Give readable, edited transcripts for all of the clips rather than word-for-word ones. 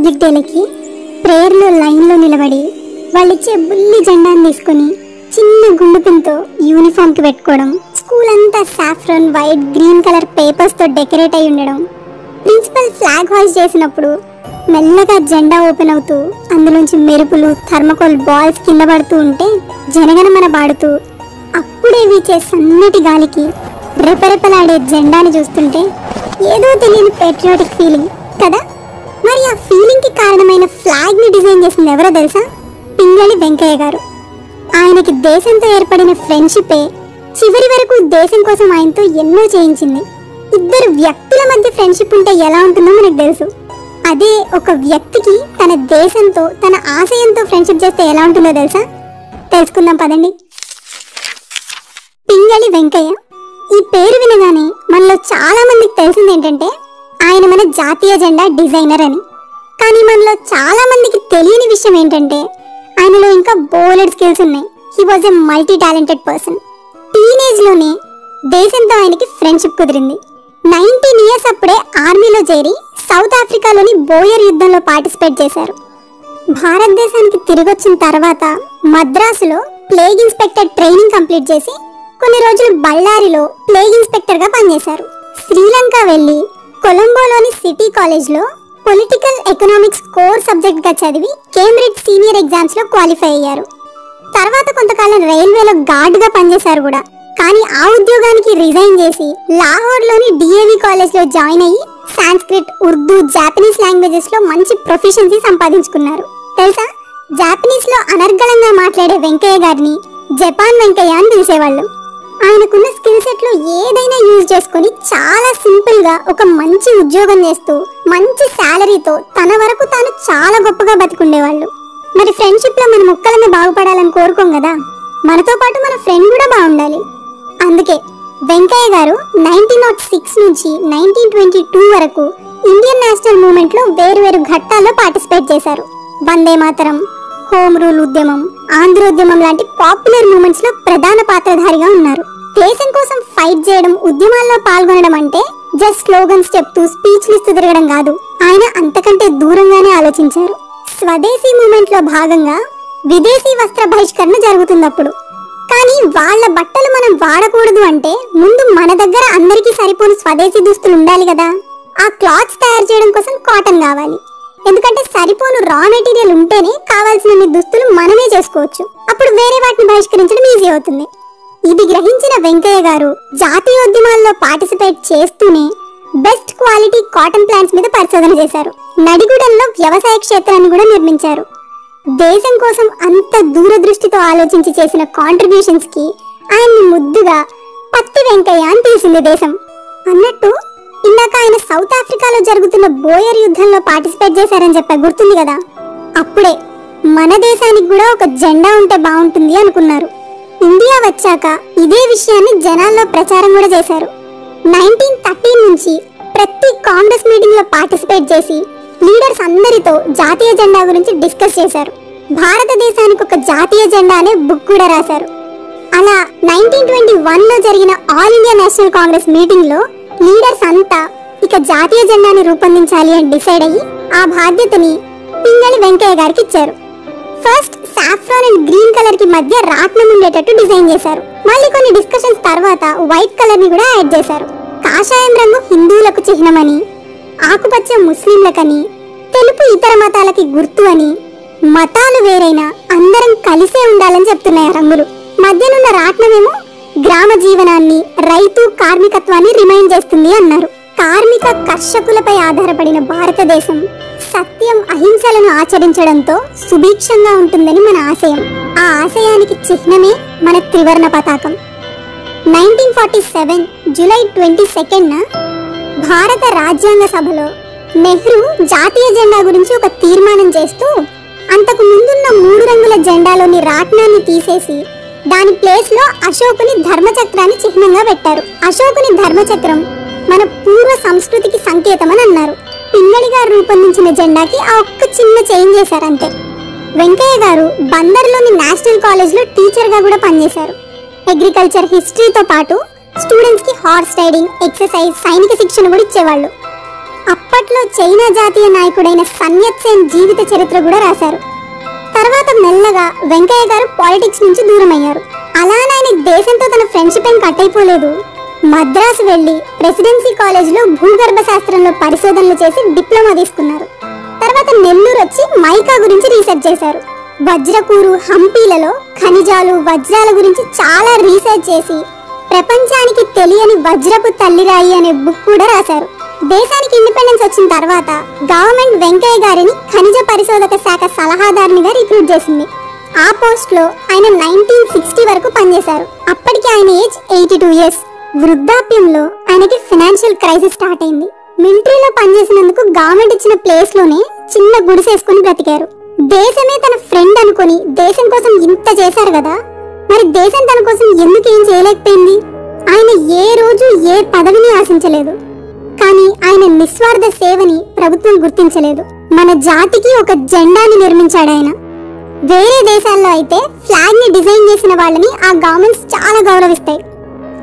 Republic డేలకి ప్రేయర్లో లైన్లో నిలబడి వాళ్ళిచ్చే బుల్లి జెండాను తీసుకొని చిన్న గుండు పిన్తో యూనిఫామ్కి పెట్టుకోవడం, స్కూల్ అంతా సాఫ్రాన్ వైట్ గ్రీన్ కలర్ పేపర్స్తో డెకరేట్ అయి ఉండడం, ప్రిన్సిపల్ ఫ్లాగ్ హాయిస్ట్ చేసినప్పుడు మెల్లగా జెండా ఓపెన్ అవుతూ అందులోంచి మెరుపులు థర్మకోల్ బాల్స్ కింద పడుతూ ఉంటే జనగణమన పాడుతూ అప్పుడే వీచే సన్నటి గాలికి రెపరెపలాడే జెండాని చూస్తుంటే ఏదో తెలియని పేట్రియాటిక్ ఫీలింగ్ కదా. మరి ఆ ఫీలింగ్కి కారణమైన ఫ్లాగ్ని డిజైన్ చేసింది ఎవరో తెలుసా? పింగళి వెంకయ్య గారు. ఆయనకి దేశంతో ఏర్పడిన ఫ్రెండ్షిపే చివరి వరకు దేశం కోసం ఆయనతో ఎన్నో చేయించింది. ఇద్దరు వ్యక్తుల మధ్య ఫ్రెండ్షిప్ ఉంటే ఎలా ఉంటుందో మనకు తెలుసు. అదే ఒక వ్యక్తికి తన దేశంతో తన ఆశయంతో ఫ్రెండ్షిప్ చేస్తే ఎలా ఉంటుందో తెలుసా? తెలుసుకుందాం పదండి. పింగళి వెంకయ్య. ఈ పేరు వినగానే మనలో చాలా మందికి తెలిసింది ఏంటంటే ఆయన మన జాతీయ జెండా డిజైనర్ అని. కానీ మనలో చాలా మందికి తెలియని విషయం ఏంటంటే ఆయనలో ఇంకా బోలెడ్ స్కిల్స్ ఉన్నాయి. He was a multi talented person. Teenage లోనే దేశంతో ఆయనకి ఫ్రెండ్షిప్ కుదిరింది. 19 years అప్పుడే ఆర్మీలో చేరి సౌత్ ఆఫ్రికాలోని బోయర్ యుద్ధంలో పార్టిసిపేట్ చేశారు. భారతదేశానికి తిరిగొచ్చిన తర్వాత మద్రాసులో ప్లేగ్ ఇన్స్పెక్టర్ ట్రైనింగ్ కంప్లీట్ చేసి కొన్ని రోజులు బళ్ళారిలో ప్లేగ్ ఇన్స్పెక్టర్ గా పనిచేశారు. శ్రీలంక వెళ్లి కొలంబోలోని సిటీ కాలేజ్లో పొలిటికల్ ఎకనామిక్స్ కోర్ సబ్జెక్ట్ గా చదివి కేంబ్రిడ్జ్ సీనియర్ ఎగ్జామ్స్ లో క్వాలిఫై అయ్యారు. తర్వాత కొంతకాలం రైల్వేలో గార్డ్ గా పనిచేశారు కూడా. కానీ ఆ ఉద్యోగానికి రిజైన్ చేసి లాహోర్లోని డిఏవి కాలేజ్ లో జాయిన్ అయ్యి సాంస్క్రిట్, ఉర్దూ, జాపనీస్ లాంగ్వేజెస్ లో మంచి ప్రొఫిషియన్సీ సంపాదించుకున్నారు. తెలుసా, జాపనీస్ లో అనర్గళంగా మాట్లాడే వెంకయ్య గారిని జపాన్ వెంకయ్య అని పిలిచేవాళ్ళు. ఆయనకున్న స్కిల్ సెట్ లో ఏదైనా యూజ్ చేసుకొని చాలా సింపుల్ గా ఒక మంచి ఉద్యోగం చేస్తూ మంచి శాలరీతో తన వరకు తాను చాలా గొప్పగా బతికుండేవాళ్ళు. మరి ఫ్రెండ్షిప్ లో మన ముక్కలమే బాగుపడాలని కోరుకోం కదా, మనతో పాటు మన ఫ్రెండ్ కూడా బాగుండాలి. అందుకే వెంకయ్య గారు 1906 నుంచి 1922 వరకు ఇండియన్ నేషనల్ మూవ్మెంట్ లో వేరు ఘట్టాల్లో పార్టిసిపేట్ చేశారు. వందే మాతరం, హోమ్ రూల్ ఉద్యమం, ఆంధ్రోద్యమం లాంటి పాపులర్ మూమెంట్స్ లో ప్రధాన పాత్రధారిగా ఉన్నారు. దేశం కోసం ఫైట్ చేయడం, ఉద్యమాల్లో పాల్గొనడం అంటే జస్ట్ స్లోగన్స్ చెప్తూ స్పీచ్లు ఇస్తూ తిరగడం కాదు. ఆయన అంతకంటే దూరంగానే ఆలోచించారు. స్వదేశీ మూమెంట్ లో భాగంగా విదేశీ వస్త్ర బహిష్కరణ జరుగుతున్నప్పుడు కానీ వాళ్ళ బట్టలు మనం వాడకూడదు అంటే ముందు మన దగ్గర అందరికీ సరిపోని స్వదేశీ దుస్తులు ఉండాలి కదా. ఆ క్లాత్స్ తయారు చేయడం కోసం కాటన్ కావాలి. ఎందుకంటే సరిపోను రా మెటీరియల్ ఉంటేనే కావాల్సిన దుస్తులు మనమే చేసుకోవచ్చు. అప్పుడు వేరే వాటిని బహిష్కరించడం ఈజీ అవుతుంది. ఇది గ్రహించిన వెంకయ్య గారు జాతీయోద్యమాల్లో పార్టిసిపేట్ చేస్తూనే బెస్ట్ క్వాలిటీ కాటన్ ప్లాంట్స్ మీద పరిశోధన చేశారు. నడిగూడెంలో వ్యవసాయ క్షేత్రాన్ని కూడా నిర్మించారు. దేశం కోసం అంత దూరదృష్టితో ఆలోచించి చేసిన కాంట్రిబ్యూషన్స్ కి ఆయన్ని ముద్దుగా పత్తి వెంకయ్య అని పిలిచింది దేశం. అన్నట్టు ఇందాక ఆయన సౌత్ ఆఫ్రికాలో జరుగుతున్న బోయర్ యుద్ధంలో పార్టిసిపేట్ చేశారని చెప్పా, గుర్తుంది కదా. అప్పుడే మన దేశానికి కూడా ఒక జెండా ఉంటే బాగుంటుంది అనుకున్నారు. ఇండియా వచ్చాక ఇదే విషయాన్ని జనాల్లో ప్రచారం కూడా చేశారు. 1913 నుంచి ప్రతి కాంగ్రెస్ మీటింగ్ లో పార్టిసిపేట్ చేసి లీడర్స్ అందరితో జాతీయ జెండా గురించి డిస్కస్ చేశారు. భారతదేశానికి ఒక జాతీయ జెండా అనే బుక్ కూడా రాశారు. అలా 1921 లో జరిగిన all India national Congress meeting లో లీడర్స్ అంతా ఇక జాతీయ జెండాని రూపొందించాలి అని డిసైడ్ అయ్యి ఆ బాధ్యతని పింగళి వెంకయ్య గారికి ఇచ్చారు. First saffron and green colour కి మధ్య రాట్నం ఉండేటట్టు డిజైన్ చేశారు. మళ్ళీ కొన్ని డిస్కషన్స్ తర్వాత వైట్ కలర్ ని కూడా యాడ్ చేశారు. కాషాయం రంగు హిందువులకు చిహ్నమని, ఆకుపచ్చ ముస్లింలకని, తెలుపు ఇతర మతాలకి గుర్తు అని, మతాలు వేరైనా అందరం కలిసే ఉండాలని చెప్తున్నాయి ఆ రంగులు. మధ్యనున్న రాట్నమేమో గ్రామ జీవనాన్ని, రైతు కార్మికత్వాన్ని రిమైండ్ చేస్తుంది అన్నారు. కార్మిక కర్షకులపై ఆధారపడిన భారతదేశం సత్యం, అహింసలను ఆచరించడంతో సుభిక్షంగా ఉంటుందని మన ఆశయం. ఆ ఆశయానికి చిహ్నమే మన త్రివర్ణ పతాకం. 1947 జూలై 22న భారత రాజ్యాంగ సభలో నెహ్రూ జాతీయ జెండా గురించి ఒక తీర్మానం చేస్తూ అంతకు ముందున్న 3 రంగుల జెండాలోని రాట్నాన్ని తీసేసి దాని ప్లేస్ లో అశోకుని ధర్మచక్రాన్ని చిహ్నంగా పెట్టారు. అశోకుని ధర్మచక్రం మన పూర్వ సంస్కృతికి సంకేతం అని అన్నారు. పింగళి గారు రూపొందించిన జెండాకి ఆ ఒక్క చిన్న చేంజ్ చేశారు అంతే. వెంకయ్య గారు బందర్లోని నేషనల్ కాలేజ్ లో టీచర్ గా కూడా పనిచేశారు. అగ్రికల్చర్, హిస్టరీతో పాటు స్టూడెంట్స్ కి హార్స్ రైడింగ్, ఎక్సర్సైజ్, సైనిక శిక్షణ కూడా ఇచ్చేవాళ్ళు. అప్పట్లో చైనా జాతీయ నాయకుడైన సన్ యత్ సేన్ జీవిత చరిత్ర కూడా రాశారు. తర్వాత మెల్లగా వెంకయ్య గారు పాలిటిక్స్ నుంచి దూరం అయ్యారు. అలానే ఆయన దేశంతో తన ఫ్రెండ్షిప్ ఏం కట్ అయిపోలేదు. మద్రాసు వెళ్లి ప్రెసిడెన్సీ కాలేజీలో భూగర్భ శాస్త్రంలో పరిశోధనలు చేసి డిప్లొమా తీసుకున్నారు. తర్వాత నెల్లూరు వచ్చి మైకా గురించి రీసెర్చ్ చేశారు. వజ్రకూరు, హంపీలలో ఖనిజాలు, వజ్రాల గురించి చాలా రీసెర్చ్ చేసి ప్రపంచానికి తెలియని వజ్రపు తల్లిరాయి అనే బుక్ కూడా రాశారు. దేశానికి ఇండిపెండెన్స్ వచ్చిన తర్వాత గవర్నమెంట్ వెంకయ్య గారిని ఖనిజ పరిశోధక శాఖ సలహాదారునిగా రిక్రూట్ చేసింది. ఆ పోస్ట్ లో ఆయన 1960 వరకు పనిచేశారు. అప్పటికి ఆయన ఏజ్ 82 ఇయర్స్. వృద్ధాప్యంలో ఆయనకి ఫైనాన్షియల్ క్రైసిస్ స్టార్ట్ అయింది. మిలిటరీలో పనిచేసినందుకు గవర్నమెంట్ ఇచ్చిన ప్లేస్ లోనే చిన్న గుడిసేసుకుని బ్రతికారు. దేశమే తన ఫ్రెండ్ అనుకుని దేశం కోసం ఇంత చేశారు కదా, మరి దేశం తన కోసం ఎందుకు ఏం చేయలేకపోయింది? ఆయన ఏ రోజు ఏ పదవిని ఆశించలేదు. కానీ ఆయన నిస్వార్థ సేవని ప్రభుత్వం గుర్తించలేదు. మన జాతికి ఒక జెండాని నిర్మించాడు ఆయన. వేరే దేశాల్లో అయితే ఫ్లాగ్ ని డిజైన్ చేసిన వాళ్ళని ఆ గవర్నమెంట్స్ చాలా గౌరవిస్తాయి.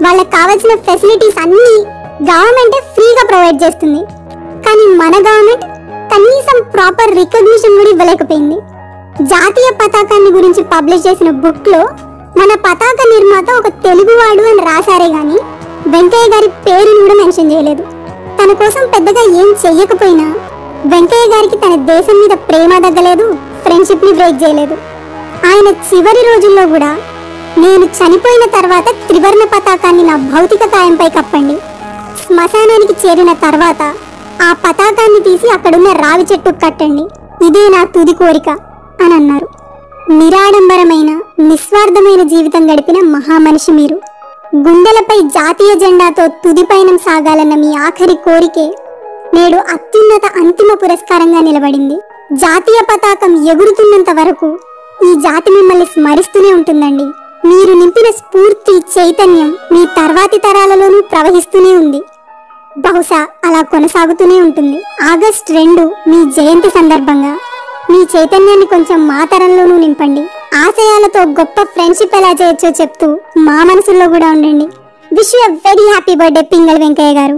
వాళ్ళకి కావాల్సిన ఫెసిలిటీస్ అన్ని గవర్నమెంటే ఫ్రీగా ప్రొవైడ్ చేస్తుంది. కానీ మన గవర్నమెంట్ కనీసం ప్రాపర్ రికగ్నిషన్ కూడా ఇవ్వలేకపోయింది. జాతీయ పతాకాన్ని గురించి పబ్లిష్ చేసిన బుక్ లో మన పతాక నిర్మాత ఒక తెలుగువాడు అని రాశారే గాని వెంకయ్య గారి పేరుని కూడా మెన్షన్ చేయలేదు. తన కోసం పెద్దగా ఏం చెయ్యకపోయినా వెంకయ్య గారికి తన దేశం మీద ప్రేమ తగ్గలేదు, ఫ్రెండ్షిప్ ని బ్రేక్ చేయలేదు. ఆయన చివరి రోజుల్లో కూడా నేను చనిపోయిన తర్వాత త్రివర్ణ పతాకాన్ని నా భౌతిక కాయంపై కప్పండి, శ్మశానానికి చేరిన తర్వాత ఆ పతాకాన్ని తీసి అక్కడున్న రావి చెట్టుకు కట్టండి, ఇదే నా తుది కోరిక అని అన్నారు. నిరాడంబరమైన నిస్వార్థమైన జీవితం గడిపిన మహామనిషి మీరు. గుండెలపై జాతీయ జెండాతో తుది పయనం సాగాలన్న మీ ఆఖరి కోరికే నేడు అత్యున్నత అంతిమ పురస్కారంగా నిలబడింది. జాతీయ పతాకం ఎగురుతున్నంత వరకు ఈ జాతి మిమ్మల్ని స్మరిస్తూనే ఉంటుందండి. మీరు నింపిన స్ఫూర్తి, చైతన్యం మీ తర్వాతి తరాలలోనూ ప్రవహిస్తూనే ఉంది. బహుశా అలా కొనసాగుతూనే ఉంటుంది. ఆగస్ట్ 2 మీ జయంతి సందర్భంగా మీ చైతన్యాన్ని కొంచెం మా తరంలోనూ నింపండి. ఆశయాలతో గొప్ప ఫ్రెండ్షిప్ ఎలా చేయొచ్చో చెప్తూ మా మనసుల్లో కూడా ఉండండి. Wish you a very happy birthday Pingali Venkaiah గారు.